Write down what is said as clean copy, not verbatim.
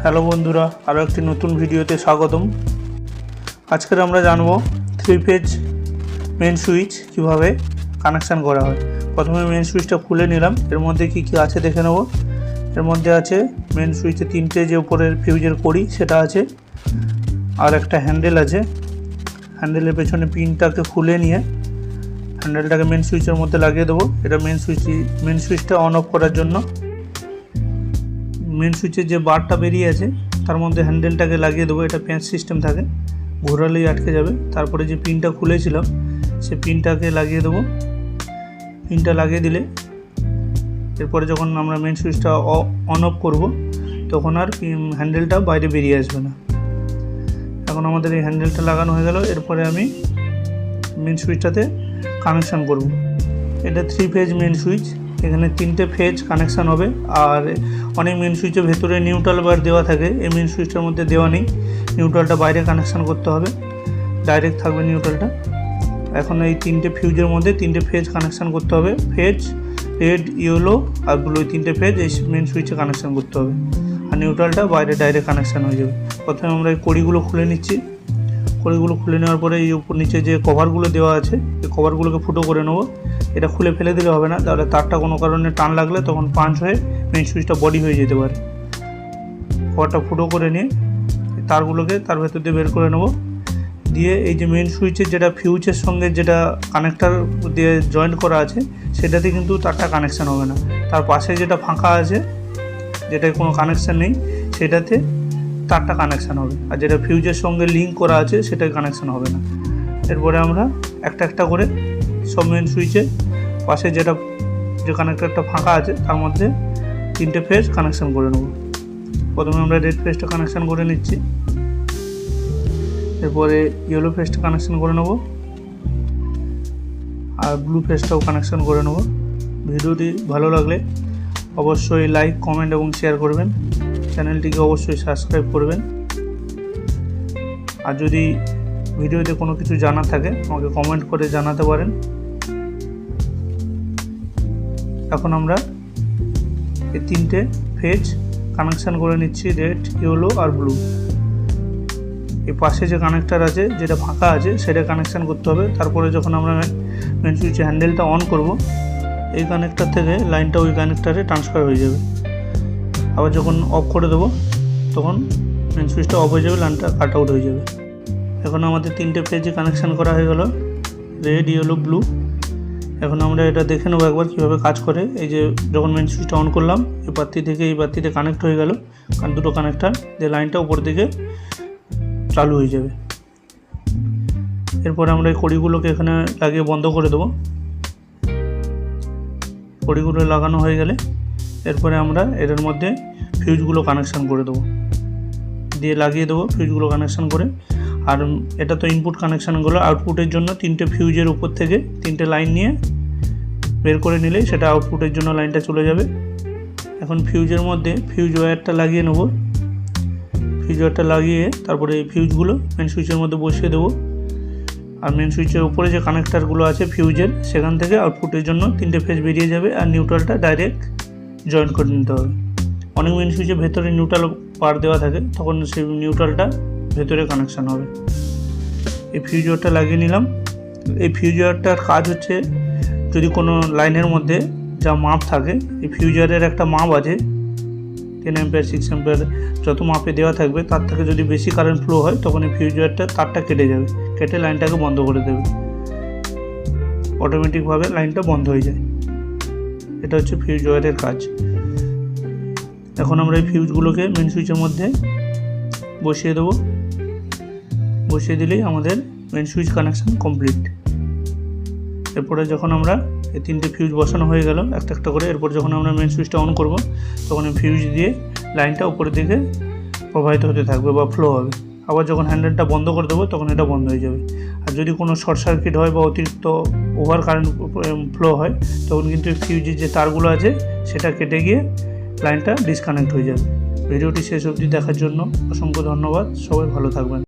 Hello বন্ধুরা, আরও একটি নতুন ভিডিওতে স্বাগতম। আজকের আমরা জানব 3 ফেজ মেন সুইচ কিভাবে কানেকশান করা হয়। প্রথমে মেন সুইচটা খুলে নিলাম, এর মধ্যে কি কি আছে দেখে নেব। এর মধ্যে আছে মেন সুইচে 3টে যে উপরের ফিউজের কড়ি সেটা আছে, আর একটা হ্যান্ডেল আছে। হ্যান্ডেলের পেছনে পিনটাকে খুলে নিয়ে হ্যান্ডেলটাকে মেন সুইচের মধ্যে লাগিয়ে দেবো। এটা মেন সুইচটা অন অফ করার জন্য। মেন সুইচের যে বারটা বেরিয়ে আছে তার মধ্যে হ্যান্ডেলটাকে লাগিয়ে দেবো। এটা প্যাঁচ সিস্টেম থাকে, ঘোরালেই আটকে যাবে। তারপরে যে পিনটা খুলেছিলাম সে পিনটাকে লাগিয়ে দেবো। পিনটা লাগিয়ে দিলে এরপরে যখন আমরা মেন সুইচটা অন অফ করব তখন আর হ্যান্ডেলটা বাইরে বেরিয়ে আসবে না। এখন আমাদের এই হ্যান্ডেলটা লাগানো হয়ে গেল। এরপরে আমি মেন সুইচটাতে কানেকশান করব। এটা 3 ফেজ মেন সুইচ, এখানে 3টে ফেজ কানেকশান হবে। আর অনেক মেন সুইচের ভেতরে নিউট্রাল বার দেওয়া থাকে, এই মেন সুইচটার মধ্যে দেওয়া নেই। নিউট্রালটা বাইরে কানেকশান করতে হবে, ডাইরেক্ট থাকবে নিউট্রালটা। এখন এই 3টে ফিউজের মধ্যে 3টে ফেজ কানেকশান করতে হবে। ফেজ রেড, ইয়েলো আর ব্লু, এই 3টে ফেজ এই মেন সুইচে কানেকশান করতে হবে, আর নিউট্রালটা বাইরে ডাইরেক্ট কানেকশান হয়ে যাবে। প্রথমে আমরা এই কড়িগুলো খুলে নিচ্ছি। কড়িগুলো খুলে নেওয়ার পরে এই উপর নিচে যে কভারগুলো দেওয়া আছে এই কভারগুলোকে ফুটো করে নেবো। এটা খুলে ফেলে দিলে হবে না, তাহলে তারটা কোনো কারণে টান লাগলে তখন পাঞ্চ হয়ে মেন সুইচটা বডি হয়ে যেতে পারে। কভারটা ফুটো করে নিয়ে তারগুলোকে তার ভেতর দিয়ে বের করে নেব। দিয়ে এই যে মেন সুইচের যেটা ফিউজের সঙ্গে যেটা কানেক্টার দিয়ে জয়েন্ট করা আছে সেটাতে কিন্তু তারটা কানেকশান হবে না। তার পাশে যেটা ফাঁকা আছে, যেটায় কোনো কানেকশান নেই, সেটাতে তারটা কানেকশান হবে। আর যেটা ফিউজের সঙ্গে লিঙ্ক করা আছে সেটাই কানেকশান হবে না। এরপরে আমরা একটা একটা করে সব মেন সুইচে পাশে যে কানেক্টারটা ফাঁকা আছে তার মধ্যে 3টে ফেজ কানেকশান করে নেব। প্রথমে আমরা রেড ফেজটা কানেকশান করে নিচ্ছি, এরপরে ইয়েলো ফেজটা কানেকশান করে নেব, আর ব্লু ফেজটাও কানেকশান করে নেব। ভিডিওটি ভালো লাগলে অবশ্যই লাইক, কমেন্ট এবং শেয়ার করবেন। চ্যানেলটিকে অবশ্যই সাবস্ক্রাইব করবেন। আর যদি ভিডিওতে কোনো কিছু জানার থাকে আমাকে কমেন্ট করে জানাতে পারেন। এখন আমরা এই 3টে ফেজ কানেকশান করে নিচ্ছি, রেড, ইয়েলো আর ব্লু। এই পাশে যে কানেক্টার আছে যেটা ফাঁকা আছে সেটা কানেকশান করতে হবে। তারপরে যখন আমরা মেন সুইচে হ্যান্ডেলটা অন করব এই কানেক্টার থেকে লাইনটা ওই কানেক্টারে ট্রান্সফার হয়ে যাবে। আবার যখন অফ করে দেবো তখন মেন সুইচটা অফ হয়ে যাবে, লাইনটা কাট আউট হয়ে যাবে। এখন আমাদের 3টে ফেজে কানেকশান করা হয়ে গেল, রেড, ইয়েলো, ব্লু। এখন আমরা এটা দেখে নেবো একবার কীভাবে কাজ করে। এই যে যখন মেন সুইচটা অন করলাম এই বাতি থেকে এই বাতিতে কানেক্ট হয়ে গেল, কারণ দুটো কানেক্টার, যে লাইনটা উপর দিকে চালু হয়ে যাবে। এরপরে আমরা এই কড়িগুলোকে এখানে লাগিয়ে বন্ধ করে দেবো। কড়িগুলো লাগানো হয়ে গেলে এরপরে আমরা এটার মধ্যে ফিউজগুলো কানেকশান করে দেবো, দিয়ে লাগিয়ে দেবো ফিউজগুলো কানেকশান করে। আর এটা তো ইনপুট কানেকশানগুলো, আউটপুটের জন্য 3টে ফিউজের উপর থেকে 3টে লাইন নিয়ে বের করে নিলেই সেটা আউটপুটের জন্য লাইনটা চলে যাবে। এখন ফিউজের মধ্যে ফিউজ ওয়্যারটা লাগিয়ে নেব। ফিউজ ওয়্যারটা লাগিয়ে তারপরে এই ফিউজগুলো মেন সুইচের মধ্যে বসিয়ে দেবো। আর মেন সুইচের উপরে যে কানেক্টারগুলো আছে ফিউজের, সেখান থেকে আউটপুটের জন্য 3টে ফেজ বেরিয়ে যাবে, আর নিউট্রালটা ডাইরেক্ট জয়েন করে নিতে হবে। অনেক মেন সুইচের ভেতরে নিউট্রাল পার দেওয়া থাকে, তখন সেই নিউট্রালটা ভেতরে কানেকশান হবে। এই ফিউজ ওয়্যারটা লাগিয়ে নিলাম। এই ফিউজ ওয়্যারটার কাজ হচ্ছে, যদি কোনো লাইনের মধ্যে যা মাপ থাকে, এই ফিউজ ওয়্যারের একটা মাপ আছে 10 অ্যাম্পিয়ার, 6 অ্যাম্পিয়ার, যত মাপে দেওয়া থাকবে তার থেকে যদি বেশি কারেন্ট ফ্লো হয় তখন এই ফিউজ ওয়্যারটা তারটা কেটে যাবে, কেটে লাইনটাকে বন্ধ করে দেবে। অটোমেটিকভাবে লাইনটা বন্ধ হয়ে যায়। এটা হচ্ছে ফিউজ ওয়্যারের কাজ। এখন আমরা এই ফিউজগুলোকে মেন সুইচের মধ্যে বসিয়ে দেবো। বসিয়ে দিলেই আমাদের মেন সুইচ কানেকশান কমপ্লিট। এরপরে যখন আমরা এই 3টে ফিউজ বসানো হয়ে গেল একটা একটা করে, এরপর যখন আমরা মেন সুইচটা অন করব তখন এই ফিউজ দিয়ে লাইনটা উপরের দিকে প্রবাহিত হতে থাকবে বা ফ্লো হবে। আবার যখন হ্যান্ডেলটা বন্ধ করে দেবো তখন এটা বন্ধ হয়ে যাবে। আর যদি কোনো শর্ট সার্কিট হয় বা অতিরিক্ত ওভার কারেন্ট ফ্লো হয় তখন কিন্তু ফিউজের যে তারগুলো আছে সেটা কেটে গিয়ে লাইনটা ডিসকানেক্ট হয়ে যাবে। ভিডিওটি শেষ অবধি দেখার জন্য অসংখ্য ধন্যবাদ। সবাই ভালো থাকবেন।